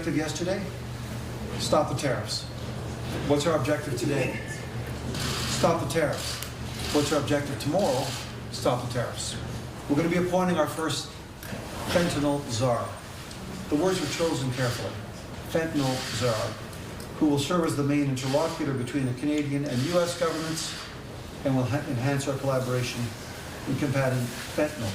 objective yesterday? Stop the tariffs. What's our objective today? Stop the tariffs. What's our objective tomorrow? Stop the tariffs. We're going to be appointing our first fentanyl czar. The words were chosen carefully. Fentanyl czar, who will serve as the main interlocutor between the Canadian and U.S. governments and will enhance our collaboration in combating fentanyl.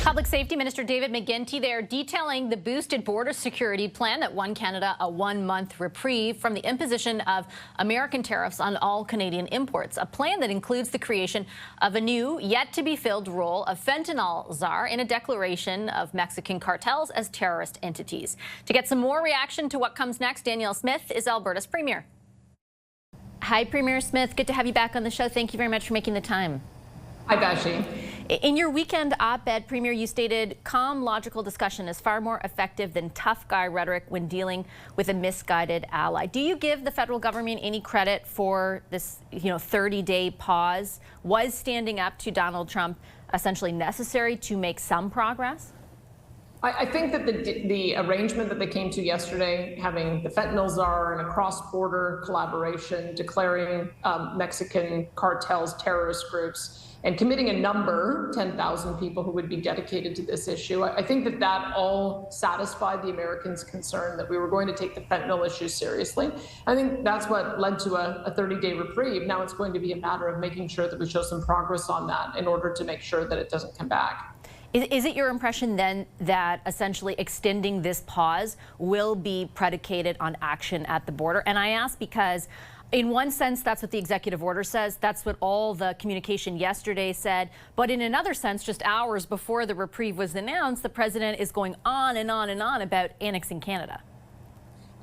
Public Safety Minister David McGuinty there detailing the boosted border security plan that won Canada a one-month reprieve from the imposition of American tariffs on all Canadian imports, a plan that includes the creation of a new, yet-to-be-filled role of fentanyl czar in a declaration of Mexican cartels as terrorist entities. To get some more reaction to what comes next, Danielle Smith is Alberta's Premier. Hi, Premier Smith. Good to have you back on the show. Thank you very much for making the time. Hi, Vassy. In your weekend op-ed, Premier, you stated calm, logical discussion is far more effective than tough guy rhetoric when dealing with a misguided ally. Do you give the federal government any credit for this, 30-day pause? Was standing up to Donald Trump essentially necessary to make some progress? I think that the arrangement that they came to yesterday, having the fentanyl czar and a cross-border collaboration, declaring Mexican cartels terrorist groups, and committing a number, 10,000 people who would be dedicated to this issue. I think that all satisfied the Americans' concern that we were going to take the fentanyl issue seriously. I think that's what led to a 30-day reprieve. Now it's going to be a matter of making sure that we show some progress on that in order to make sure that it doesn't come back. Is it your impression then that essentially extending this pause will be predicated on action at the border? And I ask because in one sense, that's what the executive order says. That's what all the communication yesterday said. But in another sense, just hours before the reprieve was announced, the president is going on and on and on about annexing Canada.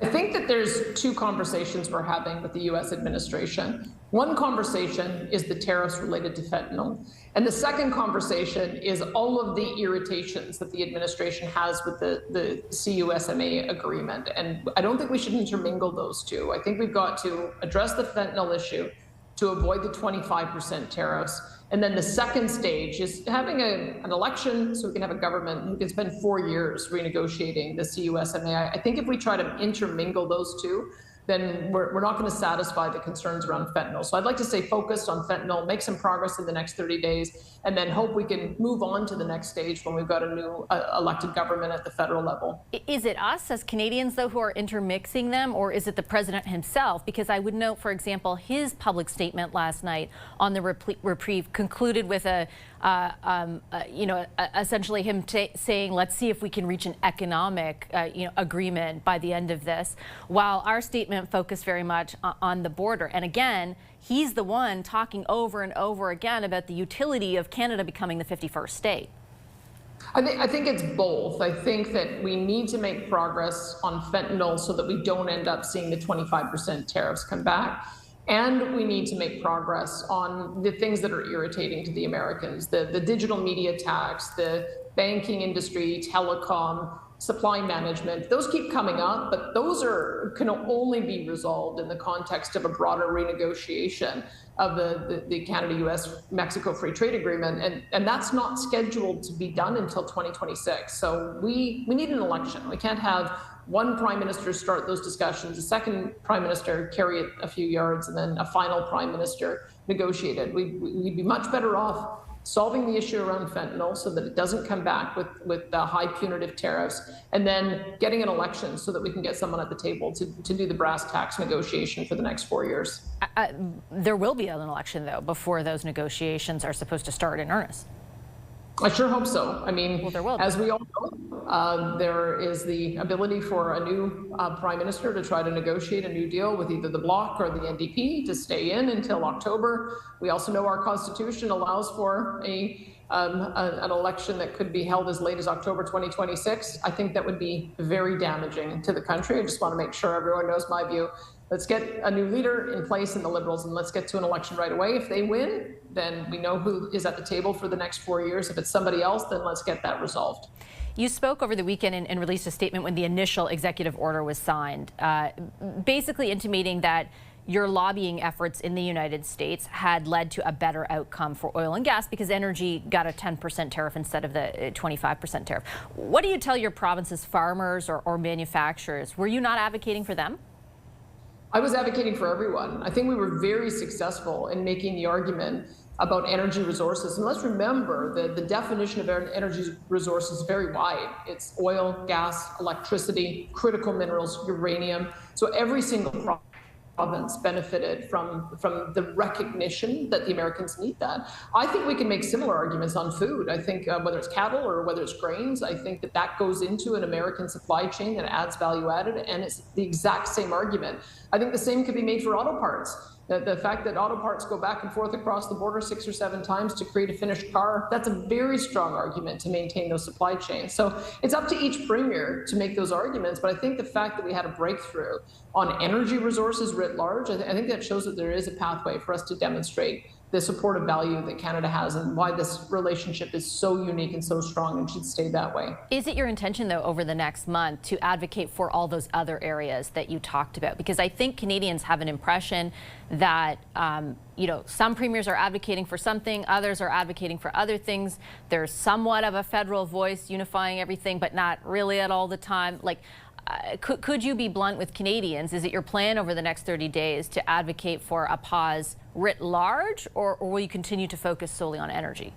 I think that there's two conversations we're having with the U.S. administration. One conversation is the tariffs related to fentanyl. And the second conversation is all of the irritations that the administration has with the CUSMA agreement. And I don't think we should intermingle those two. I think we've got to address the fentanyl issue to avoid the 25% tariffs. And then the second stage is having an election so we can have a government who can spend 4 years renegotiating the CUSMA. I think if we try to intermingle those two, then we're not going to satisfy the concerns around fentanyl. So I'd like to stay focused on fentanyl, make some progress in the next 30 days, and then hope we can move on to the next stage when we've got a new elected government at the federal level. Is it us as Canadians, though, who are intermixing them, or is it the president himself? Because I would note, for example, his public statement last night on the reprieve concluded with essentially him saying, let's see if we can reach an economic agreement by the end of this, while our statement focused very much on the border. And again, he's the one talking over and over again about the utility of Canada becoming the 51st state. I think it's both. I think that we need to make progress on fentanyl so that we don't end up seeing the 25% tariffs come back. And we need to make progress on the things that are irritating to the Americans, the digital media tax, the banking industry, telecom, supply management. Those keep coming up, but those can only be resolved in the context of a broader renegotiation of the Canada-US-Mexico Free Trade Agreement. And that's not scheduled to be done until 2026. So we need an election. We can't have one prime minister start those discussions, a second prime minister carry it a few yards, and then a final prime minister negotiate it. We'd be much better off solving the issue around fentanyl so that it doesn't come back with high punitive tariffs, and then getting an election so that we can get someone at the table to do the brass tacks negotiation for the next 4 years. There will be an election, though, before those negotiations are supposed to start in earnest. I sure hope so. I mean, well, there will be. As we all know, there is the ability for a new prime minister to try to negotiate a new deal with either the Bloc or the NDP to stay in until October. We also know our Constitution allows for an election that could be held as late as October 2026. I think that would be very damaging to the country. I just want to make sure everyone knows my view. Let's get a new leader in place in the Liberals, and let's get to an election right away. If they win, then we know who is at the table for the next 4 years. If it's somebody else, then let's get that resolved. You spoke over the weekend and released a statement when the initial executive order was signed, basically intimating that your lobbying efforts in the United States had led to a better outcome for oil and gas because energy got a 10% tariff instead of the 25% tariff. What do you tell your province's farmers or manufacturers? Were you not advocating for them? I was advocating for everyone. I think we were very successful in making the argument about energy resources. And let's remember that the definition of energy resource is very wide. It's oil, gas, electricity, critical minerals, uranium. So every single province benefited from the recognition that the Americans need that. I think we can make similar arguments on food. I think whether it's cattle or whether it's grains, I think that goes into an American supply chain that adds value added, and it's the exact same argument. I think the same could be made for auto parts. The fact that auto parts go back and forth across the border 6 or 7 times to create a finished car, that's a very strong argument to maintain those supply chains. So it's up to each premier to make those arguments. But I think the fact that we had a breakthrough on energy resources writ large, I think that shows that there is a pathway for us to demonstrate the supportive value that Canada has and why this relationship is so unique and so strong and should stay that way. Is it your intention, though, over the next month to advocate for all those other areas that you talked about? Because I think Canadians have an impression that, some premiers are advocating for something, others are advocating for other things. There's somewhat of a federal voice unifying everything, but not really at all the time. Could you be blunt with Canadians? Is it your plan over the next 30 days to advocate for a pause writ large, or will you continue to focus solely on energy?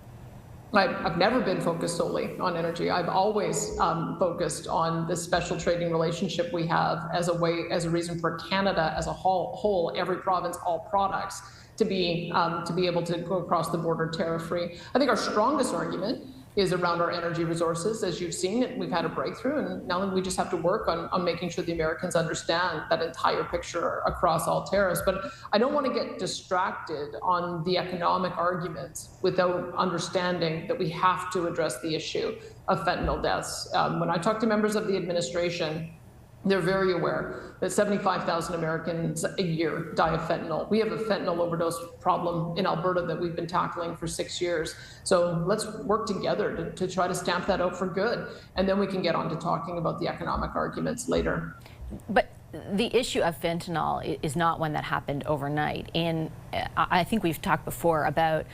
I've never been focused solely on energy. I've always focused on this special trading relationship we have as a reason for Canada as a whole, every province, all products, to be able to go across the border tariff-free. I think our strongest argument is around our energy resources. As you've seen, we've had a breakthrough, and now we just have to work on making sure the Americans understand that entire picture across all tariffs. But I don't want to get distracted on the economic arguments without understanding that we have to address the issue of fentanyl deaths. When I talk to members of the administration, they're very aware that 75,000 Americans a year die of fentanyl. We have a fentanyl overdose problem in Alberta that we've been tackling for 6 years. So let's work together to try to stamp that out for good. And then we can get on to talking about the economic arguments later. But the issue of fentanyl is not one that happened overnight. And I think we've talked before about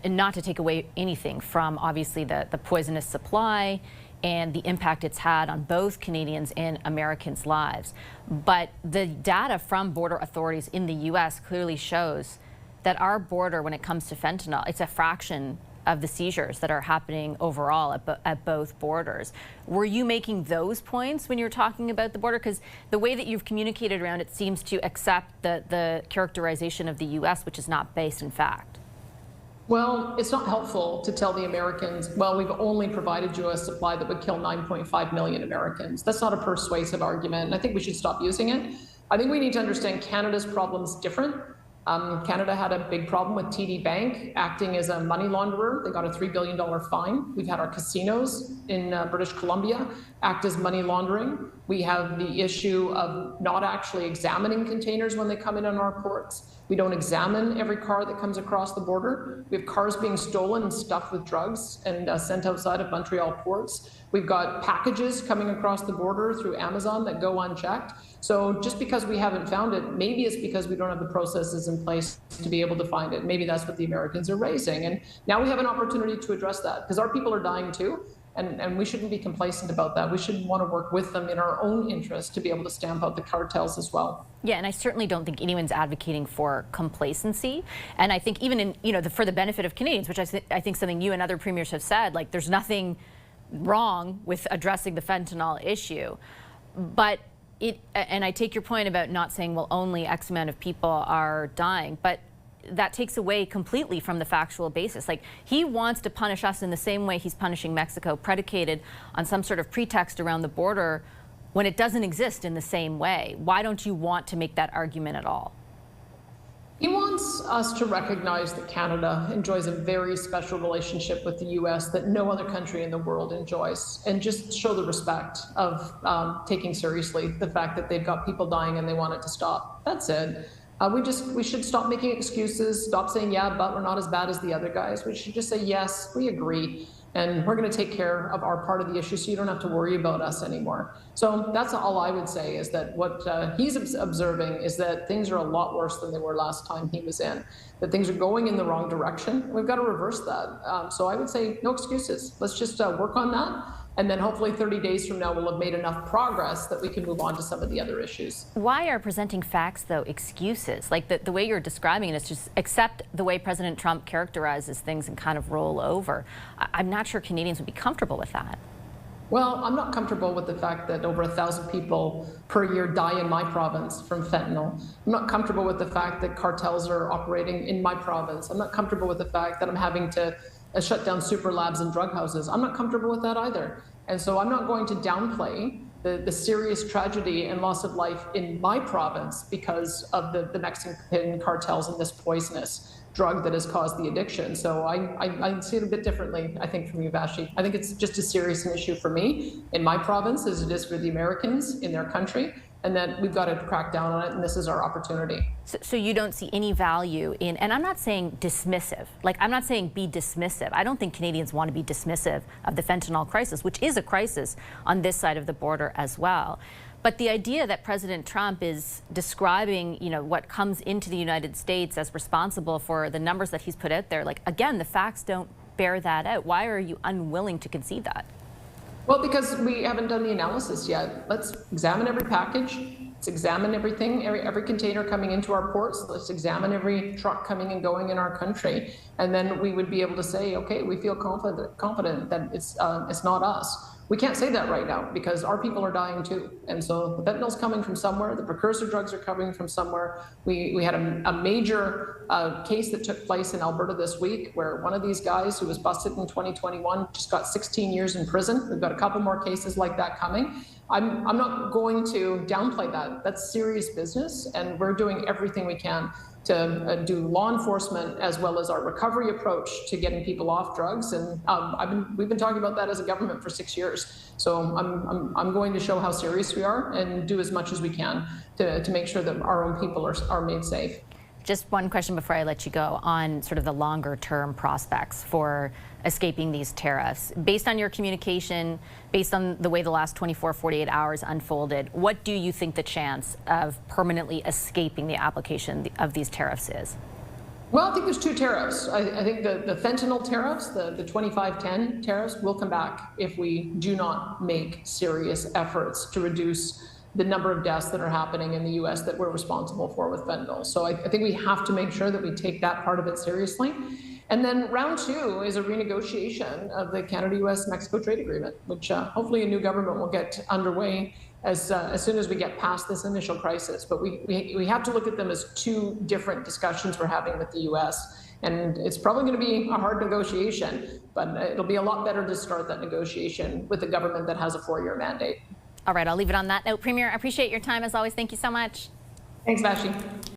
not to take away anything from obviously the poisonous supply and the impact it's had on both Canadians and Americans' lives. But the data from border authorities in the U.S. clearly shows that our border, when it comes to fentanyl, it's a fraction of the seizures that are happening overall at both borders. Were you making those points when you were talking about the border? Because the way that you've communicated around it seems to accept the characterization of the U.S., which is not based in fact. Well, it's not helpful to tell the Americans, well, we've only provided you a supply that would kill 9.5 million Americans. That's not a persuasive argument, and I think we should stop using it. I think we need to understand Canada's problem is different. Canada had a big problem with TD Bank acting as a money launderer. They got a $3 billion fine. We've had our casinos in British Columbia act as money laundering. We have the issue of not actually examining containers when they come in on our ports. We don't examine every car that comes across the border. We have cars being stolen and stuffed with drugs and sent outside of Montreal ports. We've got packages coming across the border through Amazon that go unchecked. So just because we haven't found it, maybe it's because we don't have the processes in place to be able to find it. Maybe that's what the Americans are raising. And now we have an opportunity to address that because our people are dying too. And we shouldn't be complacent about that. We should want to work with them in our own interest to be able to stamp out the cartels as well. Yeah, and I certainly don't think anyone's advocating for complacency. And I think even in, for the benefit of Canadians, which I think something you and other premiers have said, like there's nothing wrong with addressing the fentanyl issue. But and I take your point about not saying, well, only X amount of people are dying, but that takes away completely from the factual basis. Like, he wants to punish us in the same way he's punishing Mexico, predicated on some sort of pretext around the border when it doesn't exist in the same way. Why don't you want to make that argument at all? He wants us to recognize that Canada enjoys a very special relationship with the U.S. that no other country in the world enjoys, and just show the respect of taking seriously the fact that they've got people dying and they want it to stop. That's it. We should stop making excuses, stop saying, yeah, but we're not as bad as the other guys. We should just say, yes, we agree. and we're going to take care of our part of the issue so you don't have to worry about us anymore. So that's all I would say, is that what he's observing is that things are a lot worse than they were last time he was in, that things are going in the wrong direction. We've got to reverse that. So I would say no excuses. Let's just work on that. And then hopefully 30 days from now, we'll have made enough progress that we can move on to some of the other issues. Why are presenting facts, though, excuses? Like the way you're describing it is just accept the way President Trump characterizes things and kind of roll over. I'm not sure Canadians would be comfortable with that. Well, I'm not comfortable with the fact that over 1,000 people per year die in my province from fentanyl. I'm not comfortable with the fact that cartels are operating in my province. I'm not comfortable with the fact that I'm having to shut down super labs and drug houses. I'm not comfortable with that either. And so I'm not going to downplay the serious tragedy and loss of life in my province because of the Mexican cartels and this poisonous drug that has caused the addiction. So I see it a bit differently, I think, from you, Vassy. I think it's just as serious an issue for me in my province as it is for the Americans in their country, and that we've got to crack down on it, and this is our opportunity. So you don't see any value in, and I'm not saying dismissive, like I'm not saying be dismissive. I don't think Canadians want to be dismissive of the fentanyl crisis, which is a crisis on this side of the border as well. But the idea that President Trump is describing, what comes into the United States as responsible for the numbers that he's put out there, like, again, the facts don't bear that out. Why are you unwilling to concede that? Well, because we haven't done the analysis yet. Let's examine every package. Let's examine everything, every container coming into our ports. Let's examine every truck coming and going in our country. And then we would be able to say, okay, we feel confident that it's not us. We can't say that right now because our people are dying too. And so the fentanyl's coming from somewhere. The precursor drugs are coming from somewhere. We had a major case that took place in Alberta this week where one of these guys who was busted in 2021 just got 16 years in prison. We've got a couple more cases like that coming. I'm not going to downplay that. That's serious business, and we're doing everything we can to do law enforcement as well as our recovery approach to getting people off drugs. And we've been talking about that as a government for 6 years. So I'm going to show how serious we are and do as much as we can to make sure that our own people are made safe. Just one question before I let you go on sort of the longer term prospects for escaping these tariffs. Based on your communication, based on the way the last 24, 48 hours unfolded, what do you think the chance of permanently escaping the application of these tariffs is? Well, I think there's two tariffs. I think the fentanyl tariffs, the 2510 tariffs, will come back if we do not make serious efforts to reduce the number of deaths that are happening in the U.S. that we're responsible for with fentanyl. So I think we have to make sure that we take that part of it seriously. And then round two is a renegotiation of the Canada-U.S.-Mexico trade agreement, which hopefully a new government will get underway as soon as we get past this initial crisis. But we have to look at them as two different discussions we're having with the U.S. And it's probably going to be a hard negotiation, but it'll be a lot better to start that negotiation with a government that has a 4-year mandate. All right, I'll leave it on that note. Premier, I appreciate your time as always. Thank you so much. Thanks, Vassy.